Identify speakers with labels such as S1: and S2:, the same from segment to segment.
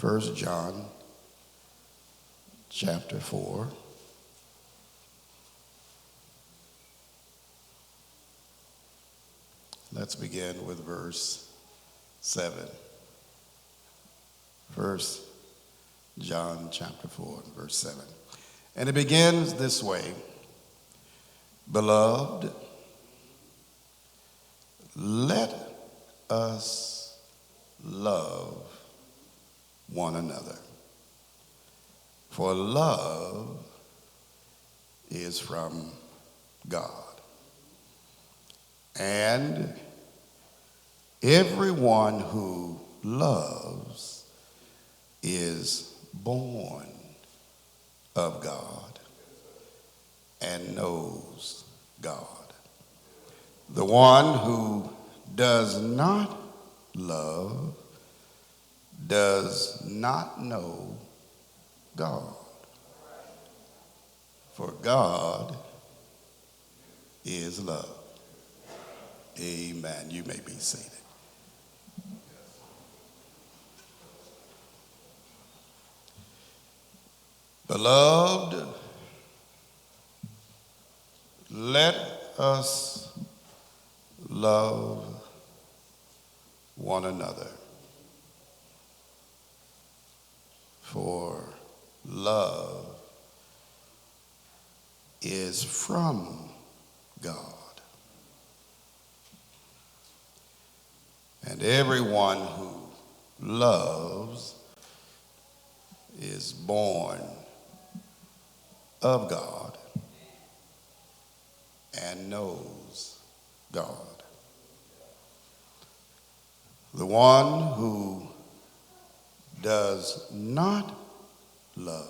S1: 1 John chapter 4. Let's begin with verse 7. 1 John chapter 4, verse 7. And it begins this way. Beloved, let us love one another. For love is from God. And everyone who loves is born of God and knows God. The one who does not love does not know God, for God is love. Amen. You may be seated. Beloved, let us love one another, for love is from God. And everyone who loves is born of God and knows God. The one who does not love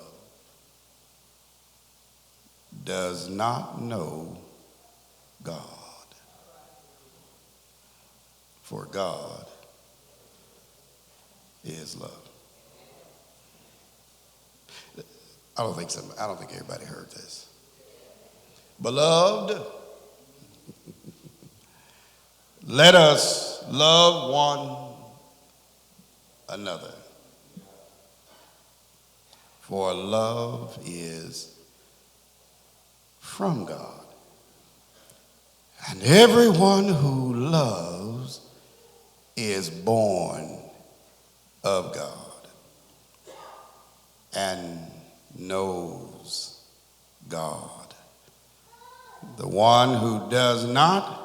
S1: does not know God, for God is love. I don't think everybody heard this. Beloved, let us love one another, for love is from God. And everyone who loves is born of God and knows God. The one who does not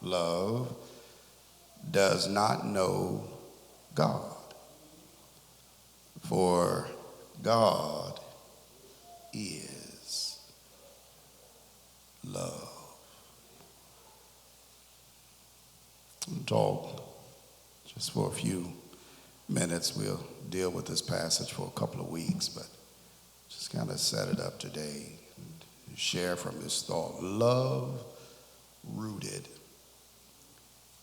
S1: love does not know God, for God is love. I'll talk just for a few minutes. We'll deal with this passage for a couple of weeks, but just kind of set it up today and share from this thought. Love rooted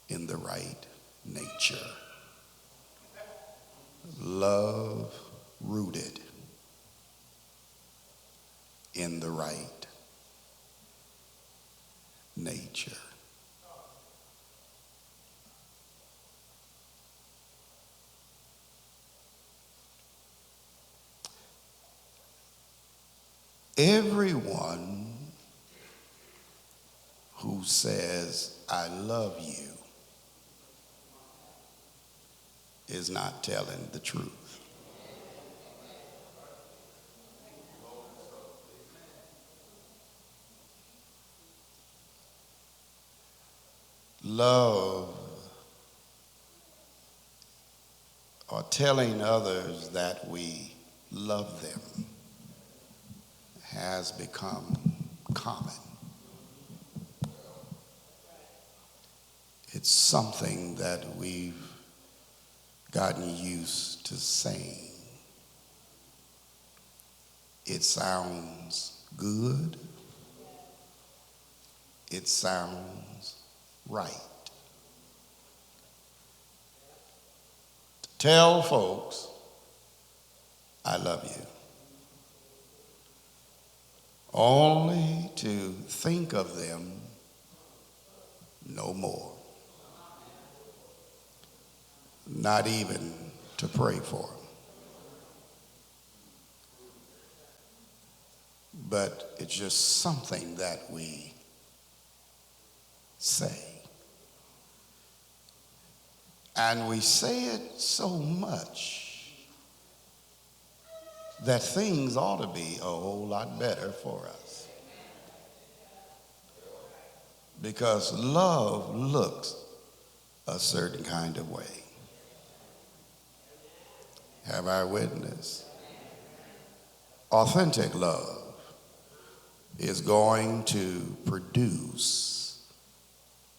S1: in the right nature. Love rooted in the right nature. Everyone who says, I love you, is not telling the truth. Love, or telling others that we love them, has become common. It's something that we've gotten used to saying. It sounds good. It sounds right. To tell folks, I love you, only to think of them no more. Not even to pray for them. but it's just something that we say. And we say it so much that things ought to be a whole lot better for us. Because love looks a certain kind of way. Have I witnessed? Authentic love is going to produce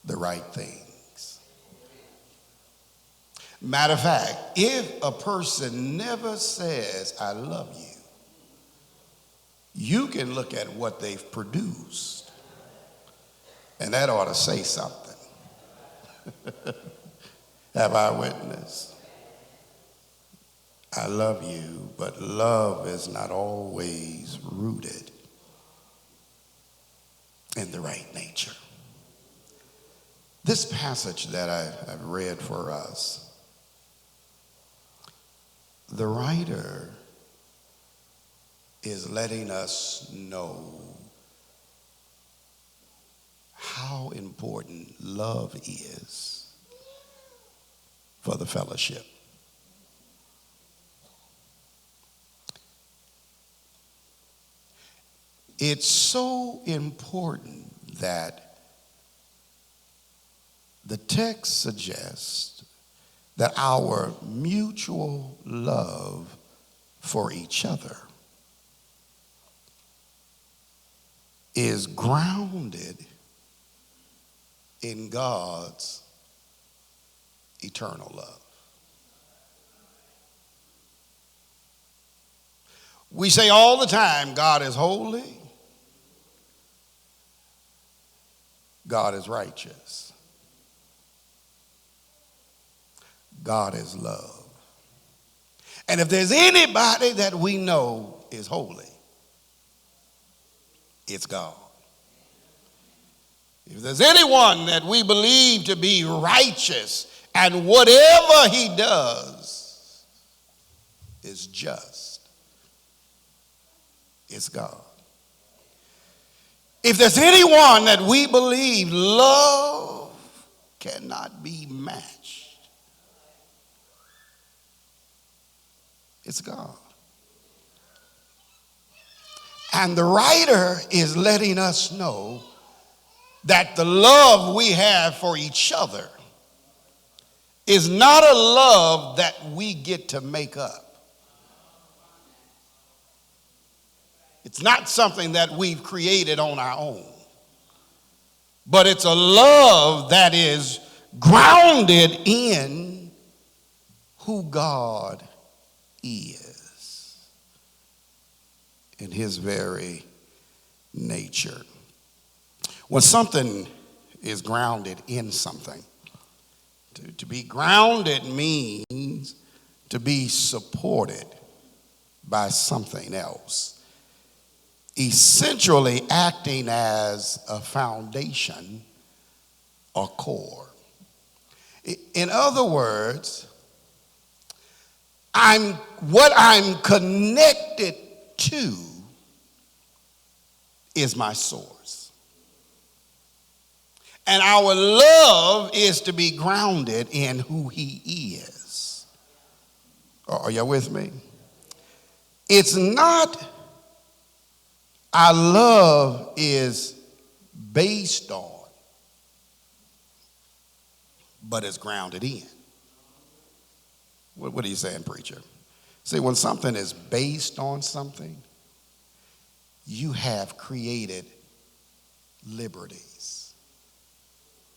S1: the right things. Matter of fact, if a person never says, I love you, you can look at what they've produced, and that ought to say something. Have I witnessed? I love you, but love is not always rooted in the right nature. This passage that I've read for us, the writer is letting us know how important love is for the fellowship. It's so important that the text suggests that our mutual love for each other is grounded in God's eternal love. We say all the time, God is holy, God is righteous, God is love. And if there's anybody that we know is holy, it's God. If there's anyone that we believe to be righteous and whatever he does is just, it's God. If there's anyone that we believe love cannot be matched, it's God. And the writer is letting us know that the love we have for each other is not a love that we get to make up. It's not something that we've created on our own, but it's a love that is grounded in who God is, in his very nature. When something is grounded in something, to be grounded means to be supported by something else, essentially acting as a foundation or core. In other words, what I'm connected to is my source. And our love is to be grounded in who he is. Are you with me? It's not our love is based on, but it's grounded in. What are you saying, preacher? See, when something is based on something, you have created liberties.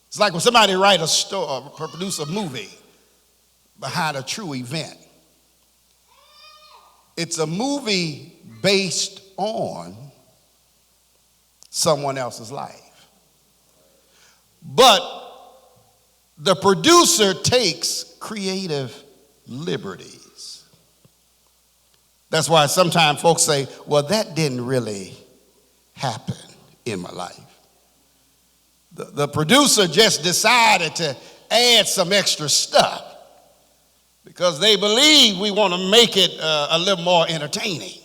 S1: It's like when somebody write a story or produce a movie behind a true event. It's a movie based on someone else's life. But the producer takes creative liberties. That's why sometimes folks say, well, that didn't really happen in my life. The producer just decided to add some extra stuff because they believe we want to make it a little more entertaining.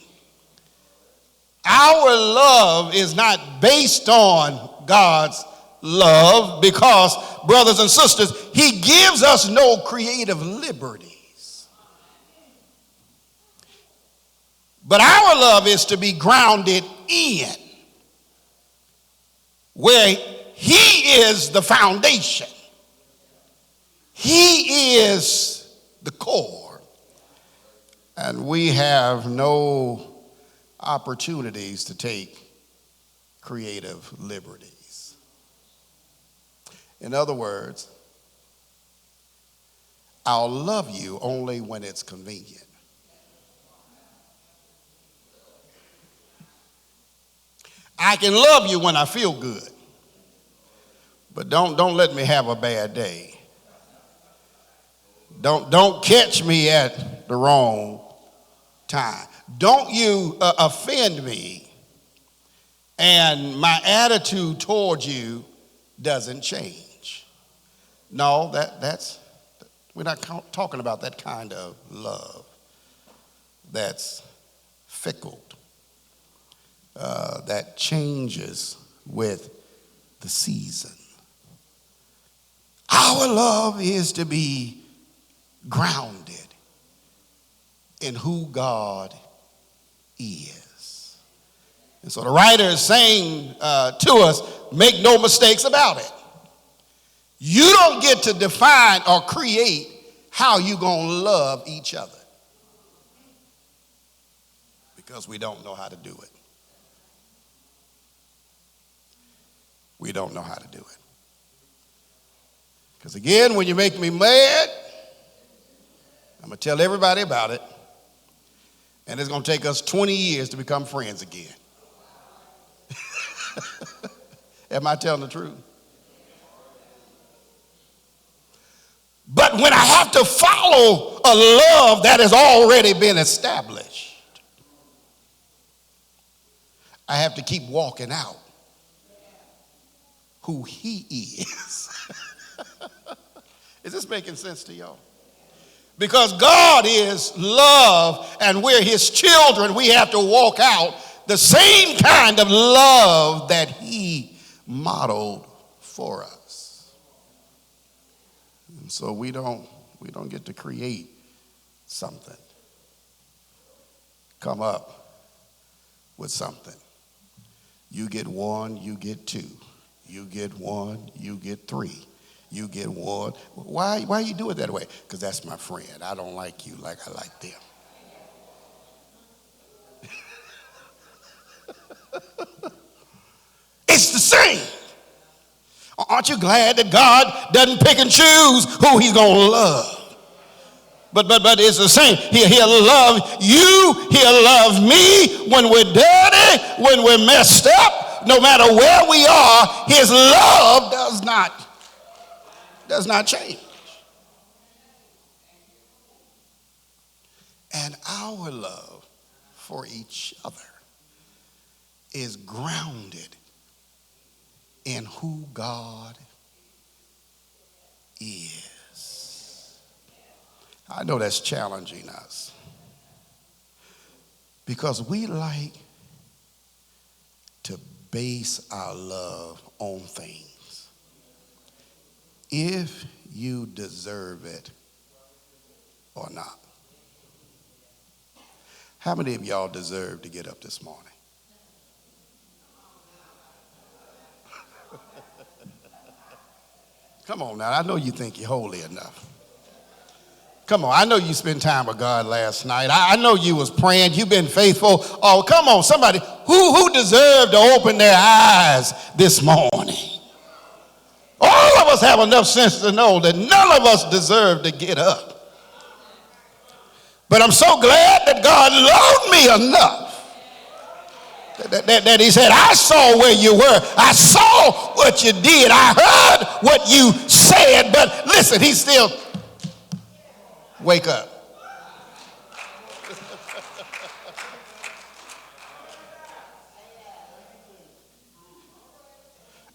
S1: Our love is not based on God's love because, brothers and sisters, he gives us no creative liberties. But our love is to be grounded in where he is the foundation. He is the core. And we have no opportunities to take creative liberties. In other words, I'll love you only when it's convenient. I can love you when I feel good, but don't let me have a bad day. Don't catch me at the wrong time. Don't you offend me, and my attitude towards you doesn't change. No, we're not talking about that kind of love that's fickle, that changes with the season. Our love is to be grounded in who God is. And so the writer is saying to us, make no mistakes about it. You don't get to define or create how you're going to love each other, because we don't know how to do it. We don't know how to do it. Because again, when you make me mad, I'm going to tell everybody about it, and it's going to take us 20 years to become friends again. Am I telling the truth? But when I have to follow a love that has already been established, I have to keep walking out who he is. Is this making sense to y'all? Because God is love and we're his children, we have to walk out the same kind of love that he modeled for us. And so we don't get to create something, come up with something. You get one, you get two. You get one, you get three. You get one. Why you do it that way? Because that's my friend. I don't like you like I like them. It's the same. Aren't you glad that God doesn't pick and choose who he's going to love? But it's the same. He'll love you. He'll love me when we're dirty, when we're messed up. No matter where we are, his love does not change. And our love for each other is grounded in who God is. I know that's challenging us because we like to base our love on things. If you deserve it or not. How many of y'all deserve to get up this morning? Come on now, I know you think you're holy enough. Come on, I know you spent time with God last night. I know you was praying, you've been faithful. Oh, come on, somebody, who deserved to open their eyes this morning? All of us have enough sense to know that none of us deserve to get up. But I'm so glad that God loved me enough that he said, I saw where you were. I saw what you did. I heard what you said. But listen, he still, wake up.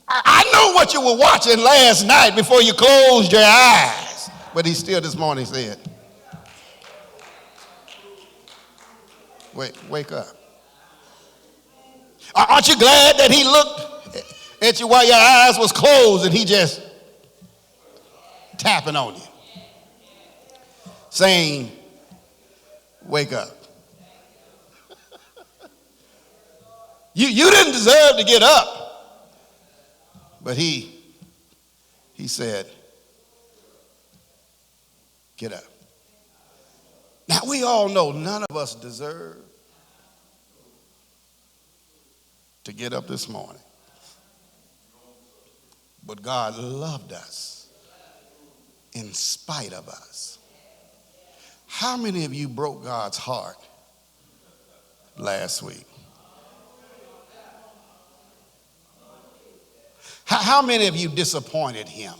S1: I know what you were watching last night before you closed your eyes. But he still this morning said, wake up. Aren't you glad that he looked at you while your eyes was closed and he just tapping on you, saying, wake up. You didn't deserve to get up. But he said, get up. Now we all know none of us deserve to get up this morning. But God loved us in spite of us. How many of you broke God's heart last week? How many of you disappointed him?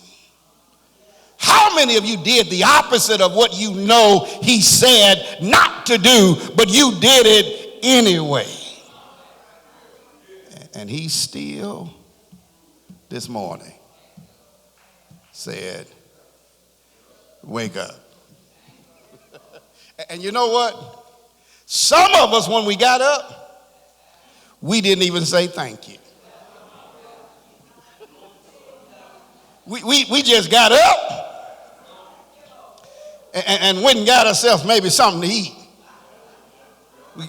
S1: How many of you did the opposite of what you know he said not to do, but you did it anyway? And he still, this morning, said, wake up. And you know what? Some of us, when we got up, we didn't even say thank you. We just got up and went and got ourselves maybe something to eat.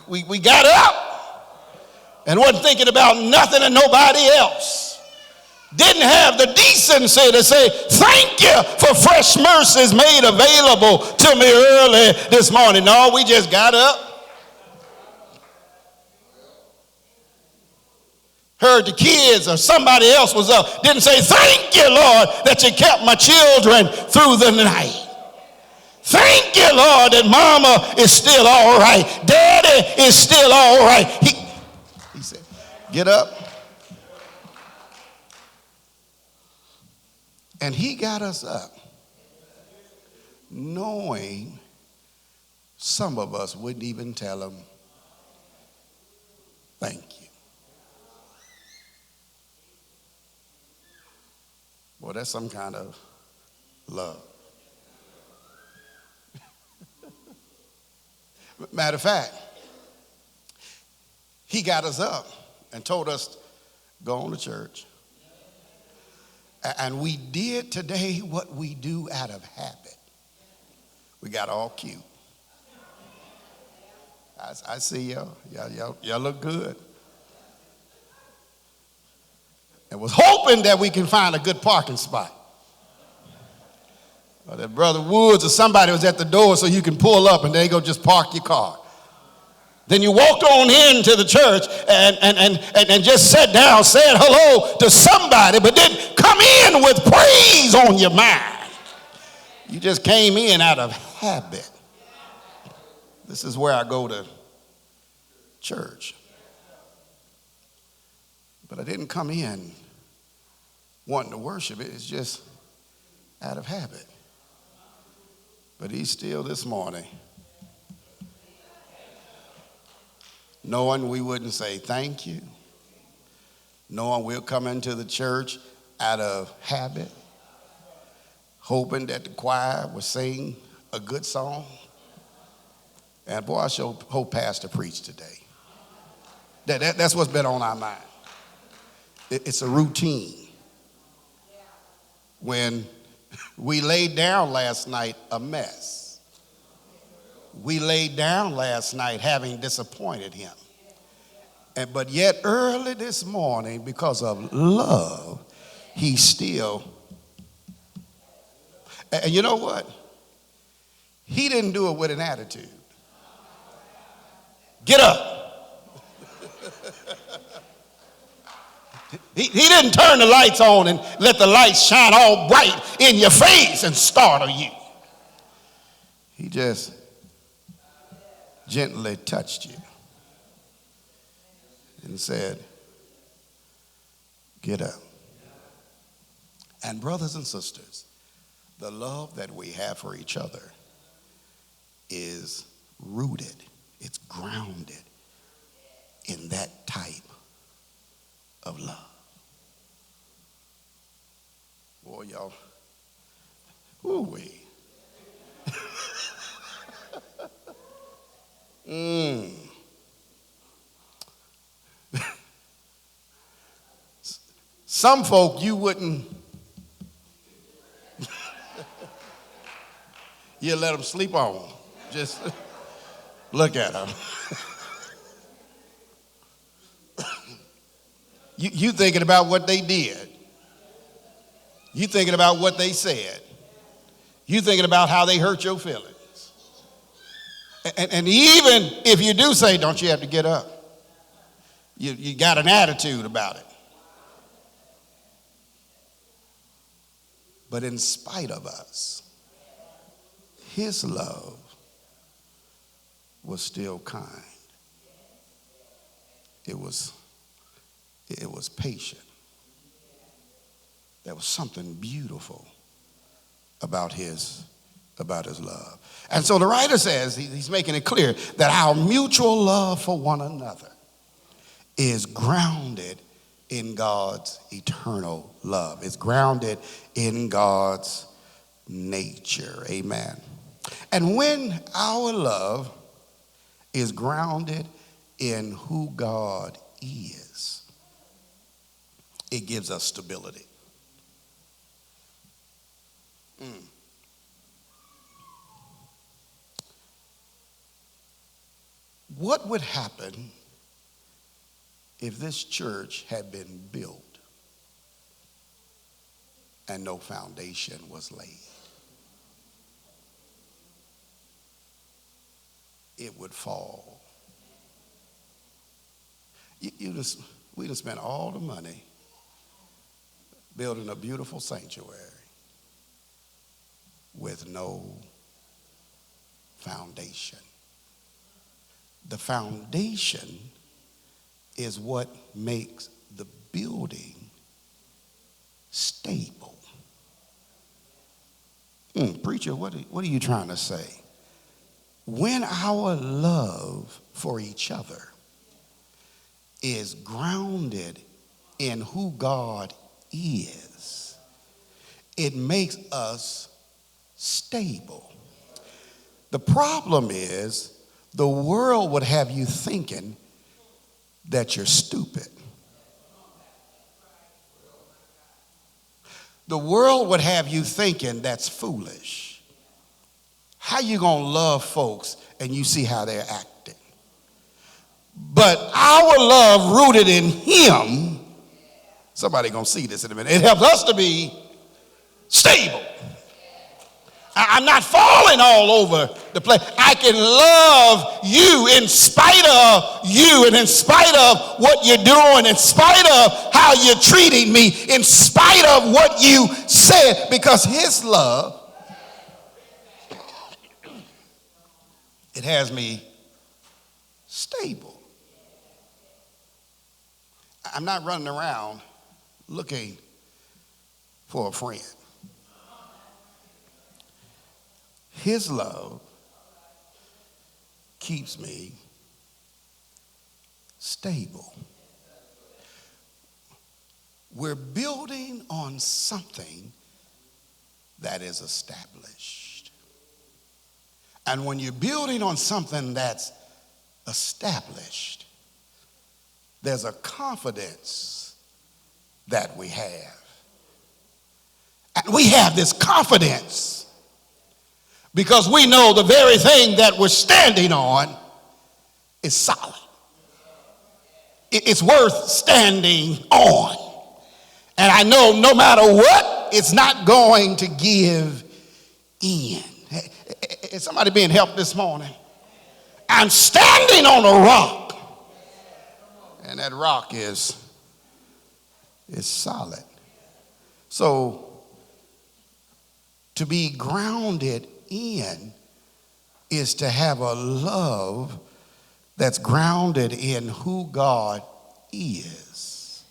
S1: We got up and wasn't thinking about nothing and nobody else. Didn't have the decency to say, thank you for fresh mercies made available to me early this morning. No, we just got up. Heard the kids or somebody else was up. Didn't say, thank you, Lord, that you kept my children through the night. Thank you, Lord, that mama is still all right. Daddy is still all right. He said, get up. And he got us up knowing some of us wouldn't even tell him, thank you. Well, that's some kind of love. Matter of fact, he got us up and told us, go on to church. And we did today what we do out of habit. We got all cute. I see y'all. Y'all look good. And was hoping that we can find a good parking spot. Or that Brother Woods or somebody was at the door so you can pull up and they go just park your car. Then you walked on into the church and just sat down, said hello to somebody, but didn't come in with praise on your mind. You just came in out of habit. This is where I go to church. But I didn't come in wanting to worship. It's just out of habit. But he's still this morning, knowing we wouldn't say thank you, knowing we'll come into the church out of habit, hoping that the choir will sing a good song. And boy, I sure hope Pastor preached today. That's what's been on our mind. It's a routine. When we laid down last night a mess. We laid down last night having disappointed him. But yet early this morning, because of love, he still. And you know what? He didn't do it with an attitude. Get up. He didn't turn the lights on and let the lights shine all bright in your face and startle you. He just gently touched you and said, get up. And brothers and sisters, the love that we have for each other is rooted, it's grounded in that type of love. Boy, y'all, ooh-wee. Some folk you wouldn't, you let them sleep on. Just look at them. You thinking about what they did. You thinking about what they said. You thinking about how they hurt your feelings. And even if you do say, don't you have to get up? You got an attitude about it. But in spite of us, his love was still kind. It was patient. There was something beautiful about his love. And so the writer says, he's making it clear that our mutual love for one another is grounded in God's eternal love. It's grounded in God's nature. Amen. And when our love is grounded in who God is, it gives us stability. What would happen if this church had been built and no foundation was laid? It would fall. We just spent all the money building a beautiful sanctuary with no foundation. The foundation is what makes the building stable. Preacher, what are you trying to say? When our love for each other is grounded in who God is, it makes us stable. The problem is the world would have you thinking that you're stupid. The world would have you thinking that's foolish. How you gonna love folks and you see how they're acting? But our love rooted in him, somebody gonna see this in a minute, it helps us to be stable. I'm not falling all over the place. I can love you in spite of you and in spite of what you're doing, in spite of how you're treating me, in spite of what you said, because his love, it has me stable. I'm not running around looking for a friend. His love keeps me stable. We're building on something that is established. And when you're building on something that's established, there's a confidence that we have. And we have this confidence because we know the very thing that we're standing on is solid. It's worth standing on. And I know no matter what, it's not going to give in. Is somebody being helped this morning? I'm standing on a rock. And that rock is solid. So to be grounded in is to have a love that's grounded in who God is,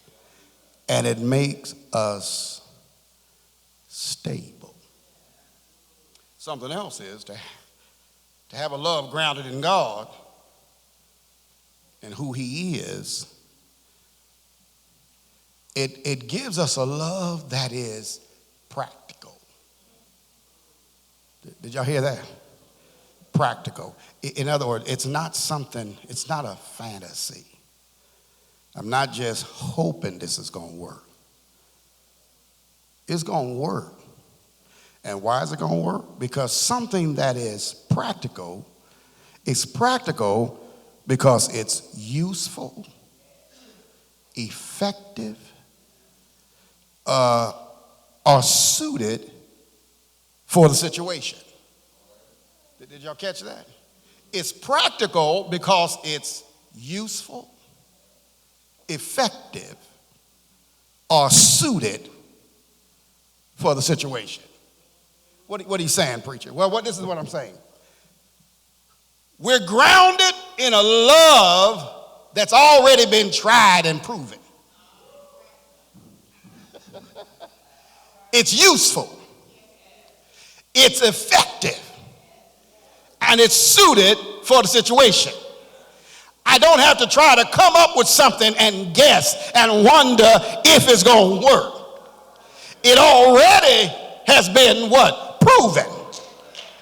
S1: and it makes us stable. Something else is to have a love grounded in God and who he is. It gives us a love that is practical. Did y'all hear that? Practical. In other words, it's not a fantasy. I'm not just hoping this is going to work. It's going to work. And why is it going to work? Because something that is practical is practical because it's useful, effective, or suited for the situation. Did y'all catch that? It's practical because it's useful, effective, or suited for the situation. What are you saying, preacher? Well, this is what I'm saying. We're grounded in a love that's already been tried and proven. It's useful, it's effective, and it's suited for the situation. I don't have to try to come up with something and guess and wonder if it's going to work. It already has been what? Proven.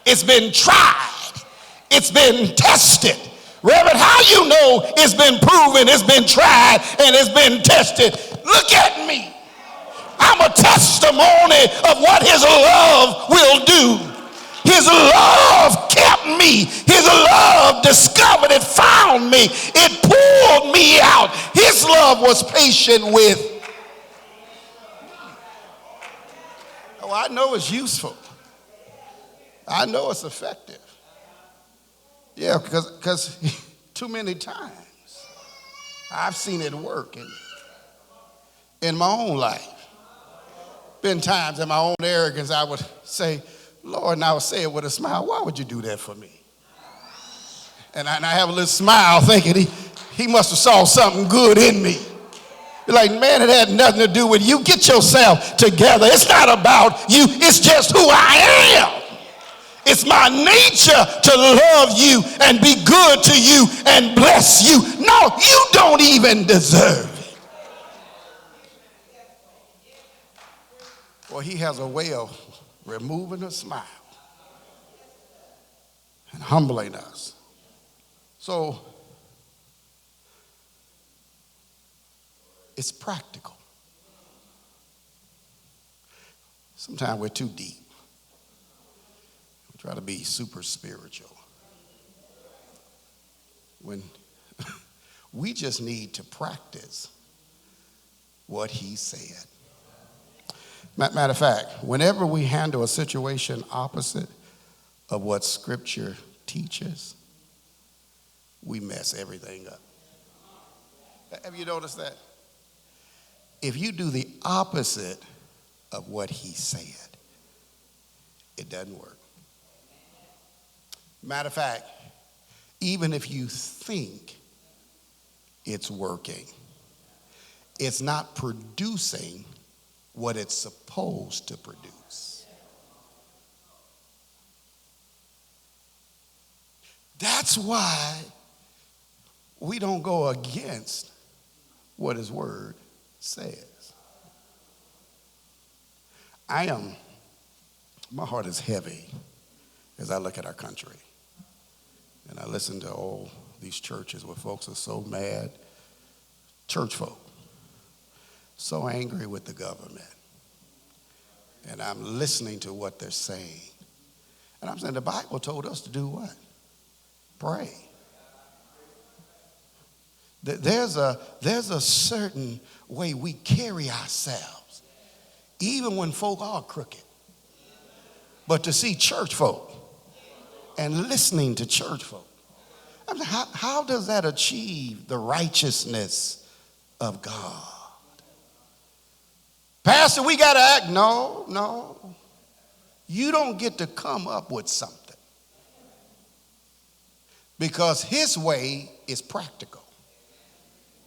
S1: It's been tried. It's been tested. Reverend, how you know it's been proven, it's been tried, and it's been tested? Look at me. I'm a testimony of what his love will do. His love kept me. His love discovered it, found me. It pulled me out. His love was patient with. Oh, I know it's useful. I know it's effective. Yeah, because too many times I've seen it work in my own life. Been times in my own arrogance I would say, Lord, and I would say it with a smile, why would you do that for me? And I have a little smile thinking he must have saw something good in me. You're like, man, it had nothing to do with you. Get yourself together. It's not about you. It's just who I am. It's my nature to love you and be good to you and bless you. No, you don't even deserve it. Well, he has a way of removing a smile and humbling us. So it's practical. Sometimes we're too deep. We try to be super spiritual. When we just need to practice what he said. Matter of fact, whenever we handle a situation opposite of what Scripture teaches, we mess everything up. Have you noticed that? If you do the opposite of what he said, it doesn't work. Matter of fact, even if you think it's working, it's not producing what it's supposed to produce. That's why we don't go against what his word says. My heart is heavy as I look at our country. And I listen to all these churches where folks are so mad, church folk, so angry with the government. And I'm listening to what they're saying. And I'm saying the Bible told us to do what? Pray. There's a certain way we carry ourselves, even when folk are crooked. But to see church folk and listening to church folk, I mean, how does that achieve the righteousness of God? Pastor, we got to act. No. You don't get to come up with something. Because his way is practical.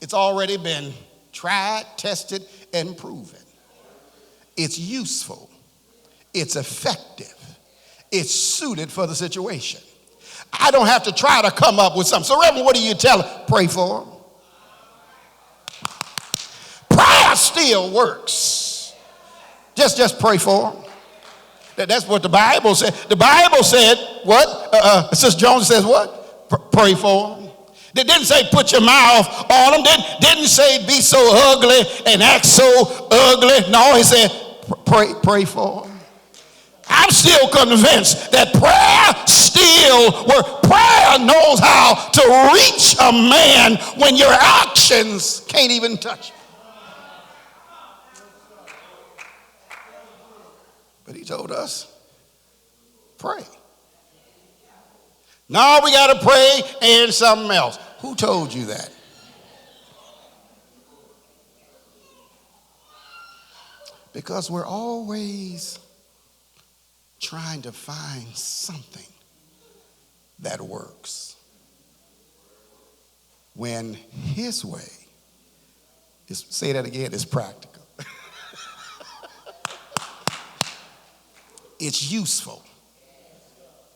S1: It's already been tried, tested, and proven. It's useful. It's effective. It's suited for the situation. I don't have to try to come up with something. So, Reverend, what do you tell her? Pray for them. Prayer still works. Just pray for them. That's what the Bible said. The Bible said what? Sister Jones says what? Pray for them. It didn't say put your mouth on them. Didn't say be so ugly and act so ugly. No, he said pray for. I'm still convinced that prayer still works. Prayer knows how to reach a man when your actions can't even touch him. But he told us, pray. Now we got to pray and something else. Who told you that? Because we're always trying to find something that works, when his way is, say that again, is practical. It's useful,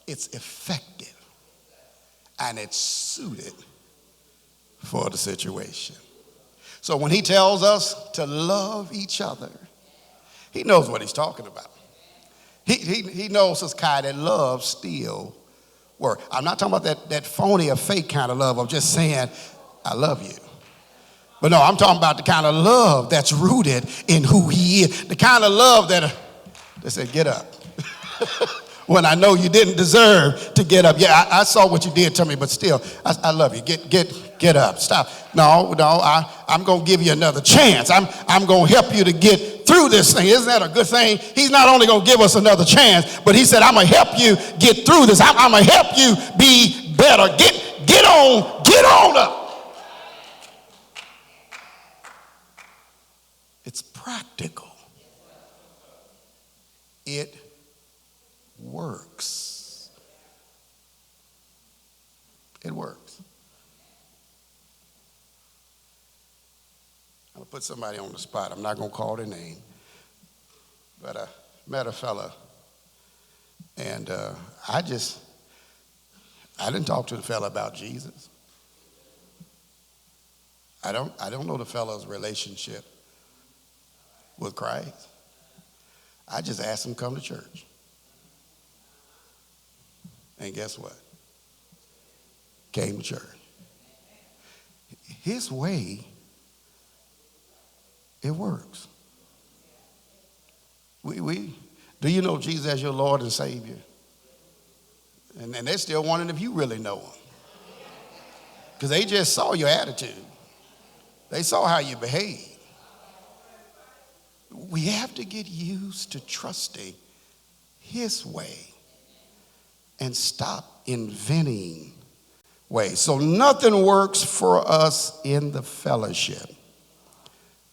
S1: it's effective, and it's suited for the situation. So when he tells us to love each other, he knows what he's talking about. He knows this kind that love still works. I'm not talking about that phony or fake kind of love. I'm just saying, I love you. But no, I'm talking about the kind of love that's rooted in who he is. The kind of love that said, get up. When I know you didn't deserve to get up. Yeah, I saw what you did to me, but still, I love you. Get up. Stop. No, I'm going to give you another chance. I'm going to help you to get through this thing. Isn't that a good thing? He's not only going to give us another chance, but he said, I'm going to help you get through this. I'm going to help you be better. Get on up. It's practical. It works. It works. I'm going to put somebody on the spot. I'm not going to call their name. But I met a fella, and I didn't talk to the fella about Jesus. I don't know the fella's relationship with Christ. I just asked him to come to church. And guess what? Came to church. His way, it works. Do you know Jesus as your Lord and Savior? And they're still wondering if you really know him. Because they just saw your attitude. They saw how you behave. We have to get used to trusting his way and stop inventing ways. So nothing works for us in the fellowship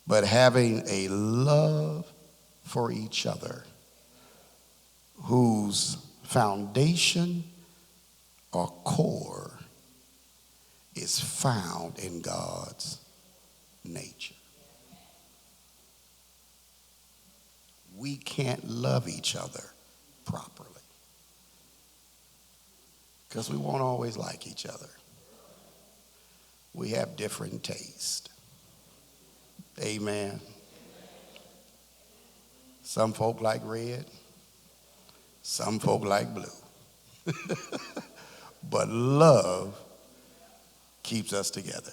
S1: but having a love for each other whose foundation or core is found in God's nature. We can't love each other properly because we won't always like each other. We have different tastes. Amen. Some folk like red, some folk like blue. But love keeps us together.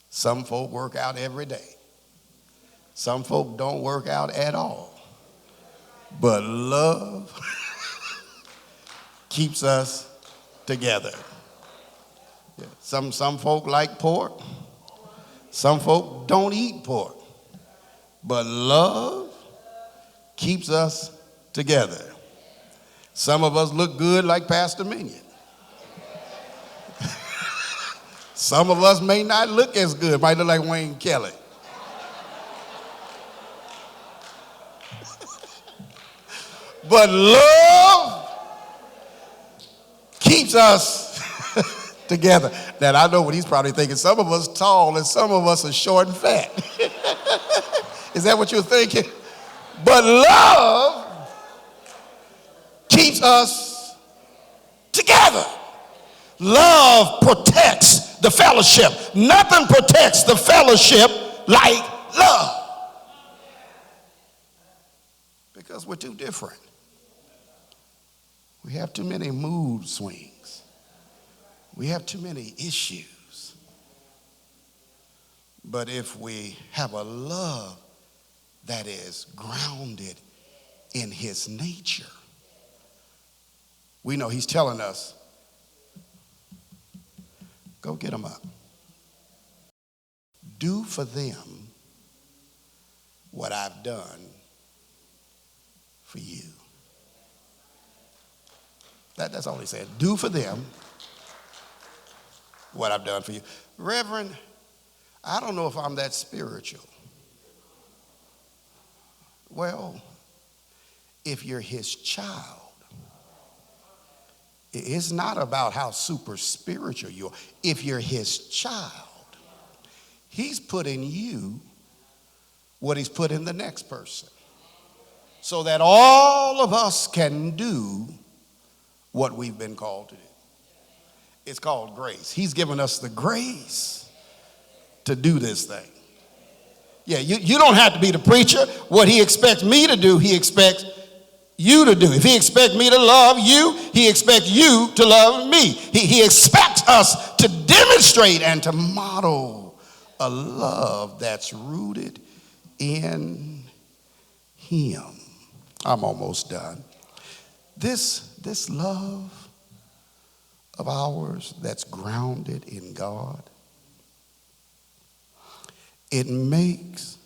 S1: Some folk work out every day. Some folk don't work out at all. But love keeps us together. Yeah. Some folk like pork. Some folk don't eat pork. But love keeps us together. Some of us look good like Pastor Minion. Some of us may not look as good, might look like Wayne Kelly. But love keeps us together. Now, I know what he's probably thinking. Some of us tall and some of us are short and fat. Is that what you're thinking? But love keeps us together. Love protects the fellowship. Nothing protects the fellowship like love. Because we're too different. We have too many mood swings. We have too many issues. But if we have a love that is grounded in his nature. We know he's telling us, go get them up. Do for them what I've done for you. That's all he said. Do for them what I've done for you. Reverend, I don't know if I'm that spiritual. Well, if you're his child, it's not about how super spiritual you are. If you're his child, he's put in you what he's put in the next person, so that all of us can do what we've been called to do. It's called grace. He's given us the grace to do this thing. Yeah, you don't have to be the preacher. What he expects me to do, he expects you to do. If he expects me to love you, he expects you to love me. He expects us to demonstrate and to model a love that's rooted in him. I'm almost done. This love of ours that's grounded in God, it makes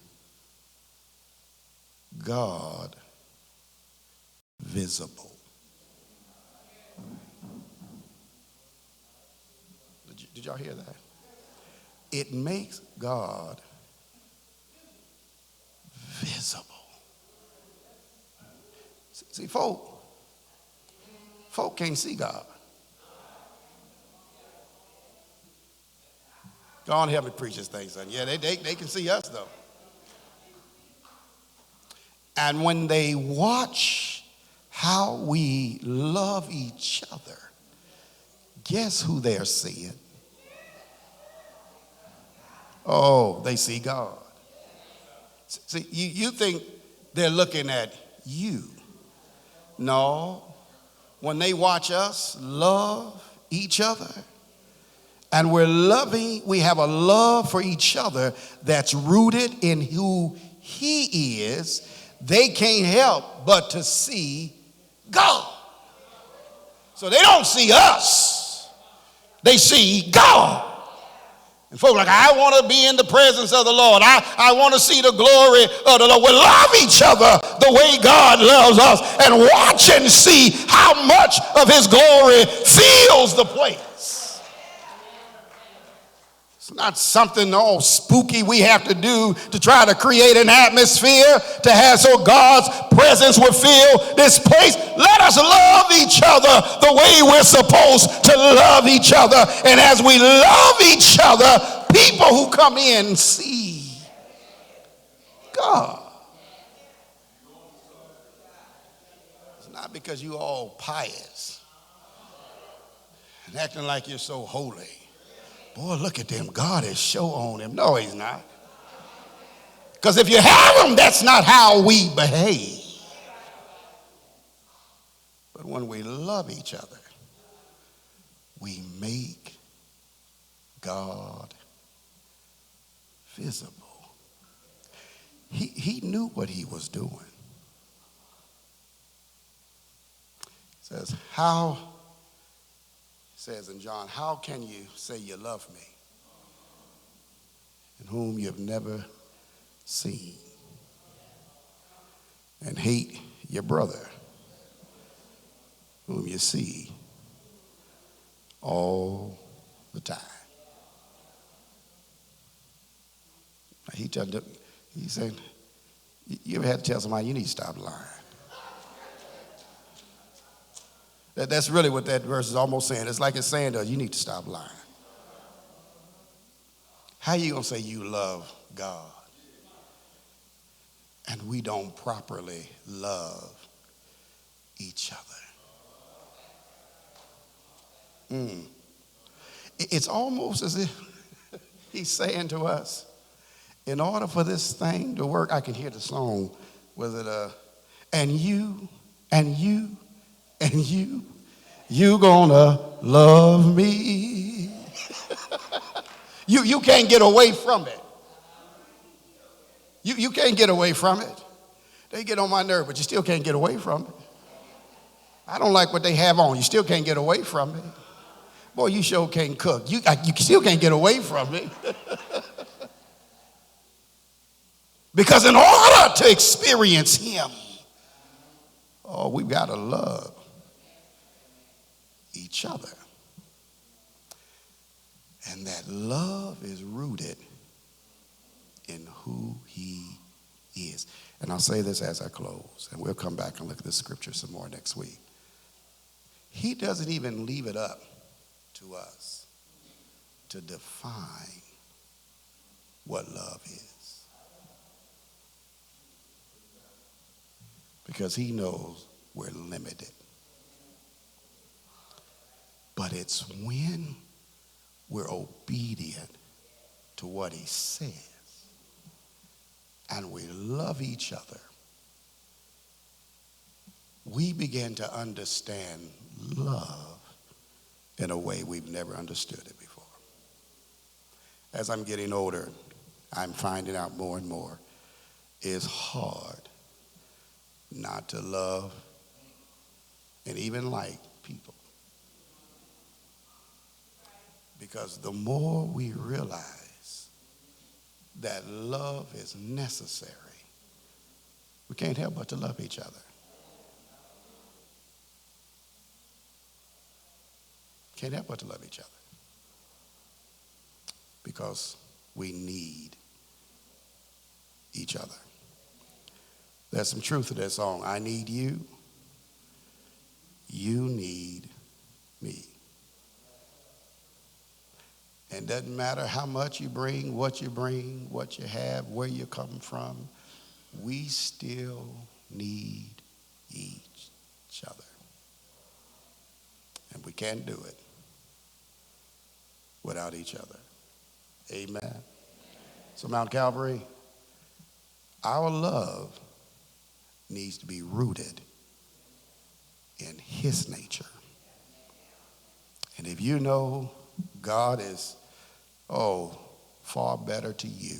S1: God visible. Did y'all hear that? It makes God visible. See, folk can't see God. Go on, help me preach this thing, son. Yeah, they can see us, though. And when they watch how we love each other, guess who they're seeing? Oh, they see God. See, you think they're looking at you. No. When they watch us love each other, and we have a love for each other that's rooted in who he is, they can't help but to see God. So they don't see us, they see God. And folks like, I want to be in the presence of the Lord. I want to see the glory of the Lord. We love each other the way God loves us, and watch and see how much of his glory fills the place. It's not something all spooky we have to do to try to create an atmosphere to have so God's presence will fill this place. Let us love each other the way we're supposed to love each other. And as we love each other, people who come in see God. It's not because you all pious and acting like you're so holy. Boy, look at them. God is show on him. No, he's not. Because if you have him, that's not how we behave. But when we love each other, we make God visible. He knew what he was doing. He says in John, how can you say you love me in whom you've never seen, and hate your brother whom you see all the time? He said, you ever had to tell somebody you need to stop lying? That's really what that verse is almost saying. It's like it's saying to us, you need to stop lying. How are you going to say you love God and we don't properly love each other? It's almost as if he's saying to us, in order for this thing to work, I can hear the song, was it and you, and you, and you gonna love me. You can't get away from it. You can't get away from it. They get on my nerve, but you still can't get away from it. I don't like what they have on. You still can't get away from it. Boy, you sure can't cook. You still can't get away from it. Because in order to experience him, we've got to love each other. And that love is rooted in who he is. And I'll say this as I close, and we'll come back and look at this scripture some more next week. He doesn't even leave it up to us to define what love is. Because he knows we're limited. But it's when we're obedient to what he says and we love each other, we begin to understand love in a way we've never understood it before. As I'm getting older, I'm finding out more and more it's hard not to love and even like people. Because the more we realize that love is necessary, we can't help but to love each other. Can't help but to love each other. Because we need each other. There's some truth to that song. I need you. You need me. And it doesn't matter how much you bring, what you have, where you come from, we still need each other. And we can't do it without each other. Amen. So Mount Calvary, our love needs to be rooted in his nature. And if you know God is, far better to you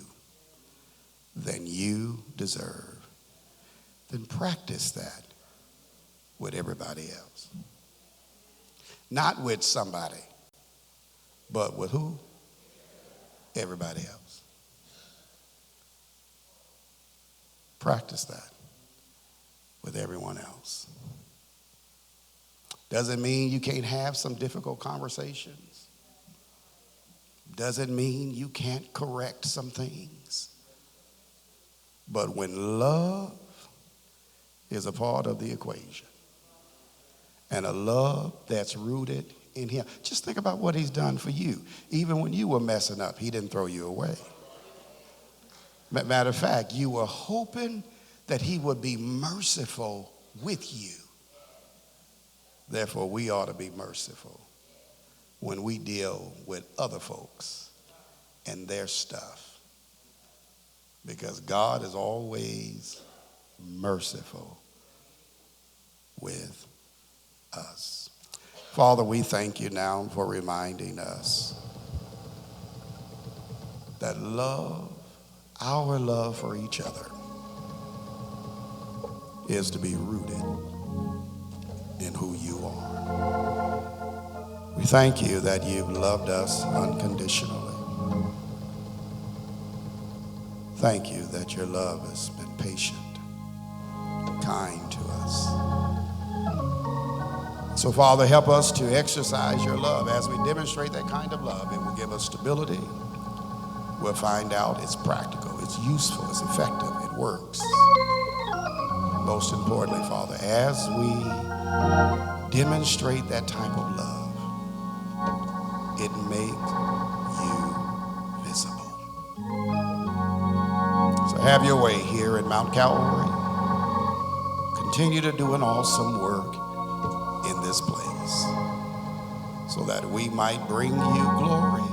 S1: than you deserve, then practice that with everybody else. Not with somebody, but with who? Everybody else. Practice that with everyone else. Doesn't mean you can't have some difficult conversations. Doesn't mean you can't correct some things. But when love is a part of the equation, and a love that's rooted in him. Just think about what he's done for you. Even when you were messing up, he didn't throw you away. Matter of fact, you were hoping that he would be merciful with you. Therefore, we ought to be merciful when we deal with other folks and their stuff. Because God is always merciful with us. Father, we thank you now for reminding us that love, our love for each other, is to be rooted in who you are. We thank you that you've loved us unconditionally. Thank you that your love has been patient, kind to us. So, Father, help us to exercise your love. As we demonstrate that kind of love, it will give us stability. We'll find out it's practical, it's useful, it's effective, it works. Most importantly, Father, as we demonstrate that type of love, it makes you visible. So have your way here at Mount Calvary. Continue to do an awesome work in this place so that we might bring you glory.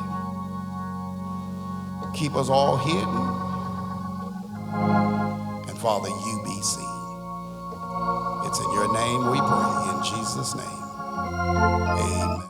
S1: Keep us all hidden, and Father, you be seen. It's in your name we pray, in Jesus' name. Amen.